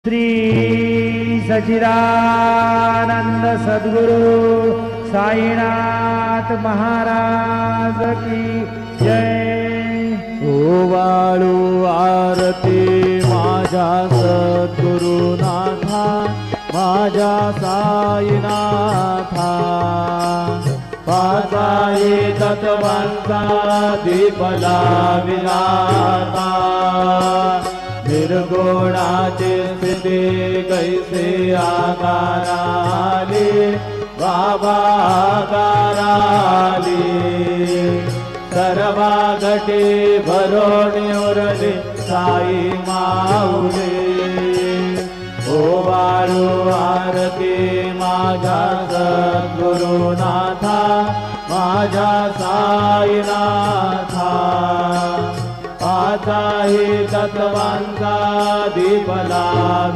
श्री सच्चिदानंद सद्गुरु साईनाथ महाराज की जय। ओवाळू आरती माझ्या सद्गुरुनाथा, माझ्या साईनाथा। पाचाई तत्वांचा दीप लाविलाता, निर्गुणाची स्थिती कैसे आकाराली, बाबा आकाराली। सर्वा घटी भरून उरली साई माऊली। ओवाळू आरती माझ्या सद्गुरुनाथा, माझ्या साईनाथा। पाचाही तत्वांचा दीप लावी